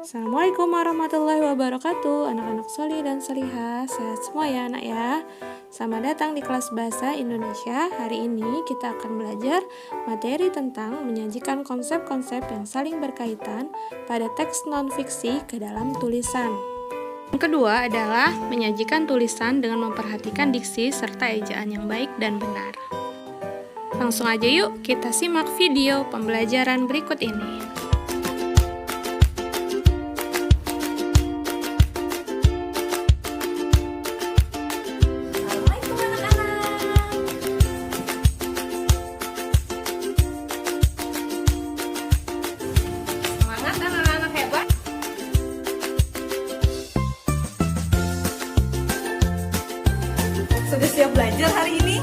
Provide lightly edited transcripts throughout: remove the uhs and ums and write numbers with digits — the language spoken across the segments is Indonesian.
Assalamualaikum warahmatullahi wabarakatuh. Anak-anak soli dan solihah, sehat semua ya anak ya. Selamat datang di kelas Bahasa Indonesia. Hari ini kita akan belajar materi tentang menyajikan konsep-konsep yang saling berkaitan pada teks non-fiksi ke dalam tulisan. Yang kedua adalah menyajikan tulisan dengan memperhatikan diksi serta ejaan yang baik dan benar. Langsung aja yuk kita simak video pembelajaran berikut ini. Sudah siap belajar hari ini?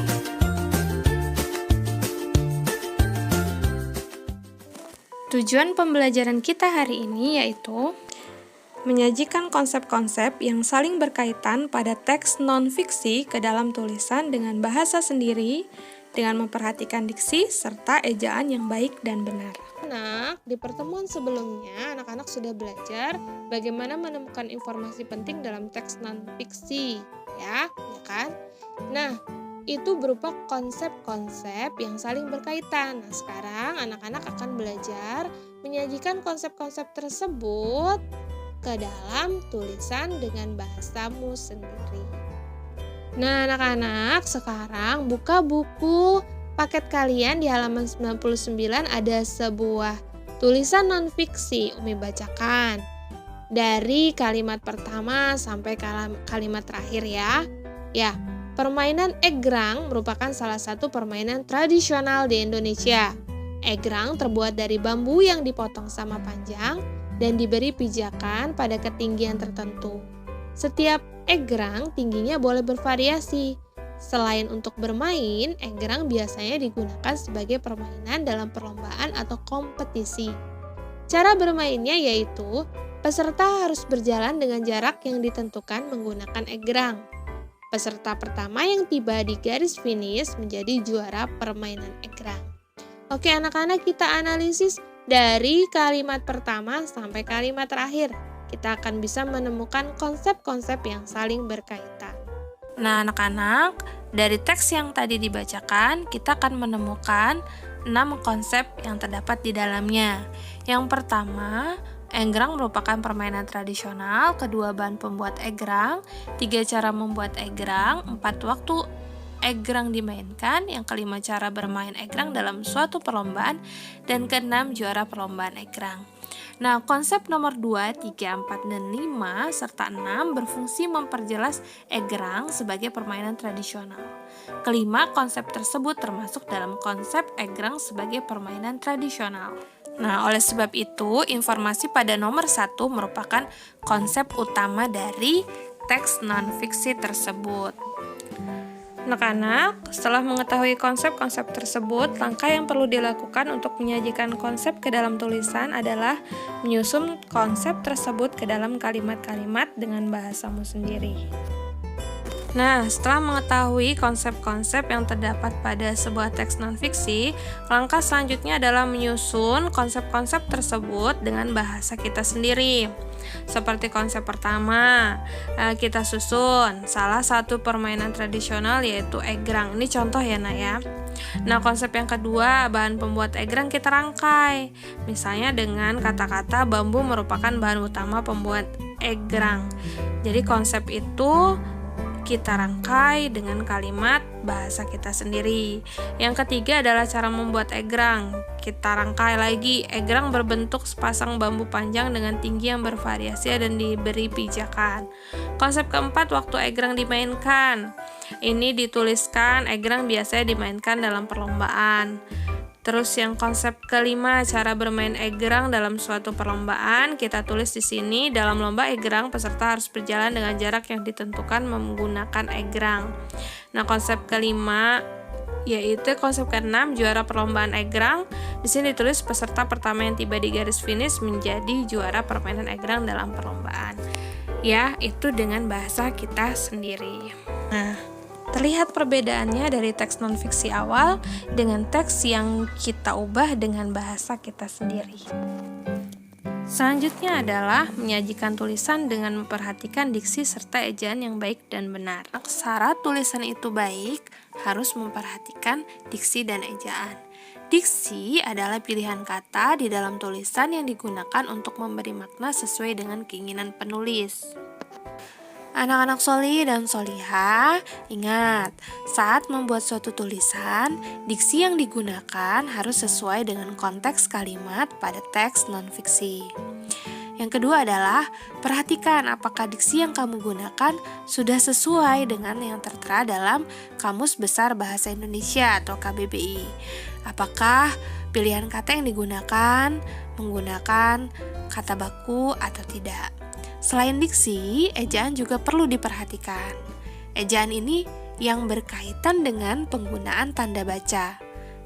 Tujuan pembelajaran kita hari ini yaitu menyajikan konsep-konsep yang saling berkaitan pada teks non-fiksi ke dalam tulisan dengan bahasa sendiri, dengan memperhatikan diksi serta ejaan yang baik dan benar. Di pertemuan sebelumnya, anak-anak sudah belajar bagaimana menemukan informasi penting dalam teks non-fiksi, ya kan? Nah, itu berupa konsep-konsep yang saling berkaitan. Nah, sekarang anak-anak akan belajar menyajikan konsep-konsep tersebut ke dalam tulisan dengan bahasamu sendiri. Nah, anak-anak, sekarang buka buku paket kalian di halaman 99 ada sebuah tulisan non-fiksi Umi bacakan. Dari kalimat pertama sampai kalimat terakhir ya. Permainan egrang merupakan salah satu permainan tradisional di Indonesia. Egrang terbuat dari bambu yang dipotong sama panjang dan diberi pijakan pada ketinggian tertentu. Setiap egrang tingginya boleh bervariasi. Selain untuk bermain, egrang biasanya digunakan sebagai permainan dalam perlombaan atau kompetisi. Cara bermainnya yaitu peserta harus berjalan dengan jarak yang ditentukan menggunakan egrang. Peserta pertama yang tiba di garis finish menjadi juara permainan egrang. Oke anak-anak, kita analisis dari kalimat pertama sampai kalimat terakhir. Kita akan bisa menemukan konsep-konsep yang saling berkaitan. Nah anak-anak, dari teks yang tadi dibacakan, kita akan menemukan 6 konsep yang terdapat di dalamnya. Yang pertama, egrang merupakan permainan tradisional. Kedua, bahan pembuat egrang. 3, cara membuat egrang. 4, waktu egrang dimainkan. Yang kelima, cara bermain egrang dalam suatu perlombaan. Dan keenam, juara perlombaan egrang. Nah, konsep nomor 2, 3, 4, dan 5, serta 6 berfungsi memperjelas egrang sebagai permainan tradisional. Kelima, konsep tersebut termasuk dalam konsep egrang sebagai permainan tradisional. Nah, oleh sebab itu, informasi pada nomor 1 merupakan konsep utama dari teks non-fiksi tersebut. Anak-anak, setelah mengetahui konsep-konsep tersebut, langkah yang perlu dilakukan untuk menyajikan konsep ke dalam tulisan adalah menyusun konsep tersebut ke dalam kalimat-kalimat dengan bahasamu sendiri. Nah, setelah mengetahui konsep-konsep yang terdapat pada sebuah teks non-fiksi, langkah selanjutnya adalah menyusun konsep-konsep tersebut dengan bahasa kita sendiri. Seperti konsep pertama, kita susun salah satu permainan tradisional yaitu egrang. Ini contoh ya nak ya. Nah, konsep yang kedua, bahan pembuat egrang kita rangkai. Misalnya dengan kata-kata bambu merupakan bahan utama pembuat egrang. Jadi konsep itu kita rangkai dengan kalimat bahasa kita sendiri. Yang ketiga adalah cara membuat egrang. Kita rangkai lagi, egrang berbentuk sepasang bambu panjang dengan tinggi yang bervariasi dan diberi pijakan. Konsep keempat, waktu egrang dimainkan. Ini dituliskan egrang biasanya dimainkan dalam perlombaan. Terus yang konsep kelima, cara bermain egrang dalam suatu perlombaan, kita tulis di sini, dalam lomba egrang peserta harus berjalan dengan jarak yang ditentukan menggunakan egrang. Nah, konsep kelima yaitu konsep keenam, juara perlombaan egrang. Di sini ditulis peserta pertama yang tiba di garis finish menjadi juara permainan egrang dalam perlombaan. Ya, itu dengan bahasa kita sendiri. Nah, terlihat perbedaannya dari teks non-fiksi awal dengan teks yang kita ubah dengan bahasa kita sendiri. Selanjutnya adalah menyajikan tulisan dengan memperhatikan diksi serta ejaan yang baik dan benar. Syarat tulisan itu baik harus memperhatikan diksi dan ejaan. Diksi adalah pilihan kata di dalam tulisan yang digunakan untuk memberi makna sesuai dengan keinginan penulis. Anak-anak soli dan soliha, ingat, saat membuat suatu tulisan, diksi yang digunakan harus sesuai dengan konteks kalimat pada teks non-fiksi. Yang kedua adalah, perhatikan apakah diksi yang kamu gunakan sudah sesuai dengan yang tertera dalam Kamus Besar Bahasa Indonesia atau KBBI. Apakah pilihan kata yang digunakan menggunakan kata baku atau tidak. Selain diksi, ejaan juga perlu diperhatikan. Ejaan ini yang berkaitan dengan penggunaan tanda baca,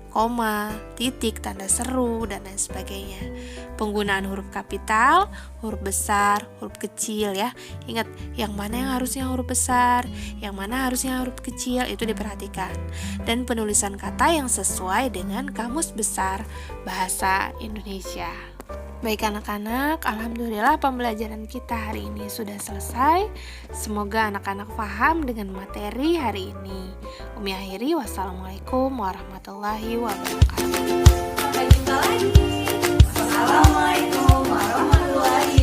koma, titik, tanda seru, dan lain sebagainya. Penggunaan huruf kapital, huruf besar, huruf kecil ya. Ingat, yang mana yang harusnya huruf besar, yang mana harusnya huruf kecil, itu diperhatikan. Dan penulisan kata yang sesuai dengan Kamus Besar Bahasa Indonesia. Baik anak-anak, alhamdulillah pembelajaran kita hari ini sudah selesai. Semoga anak-anak paham dengan materi hari ini. Umi akhiri, wassalamualaikum warahmatullahi wabarakatuh. Sampai jumpa lagi. Wassalamualaikum warahmatullahi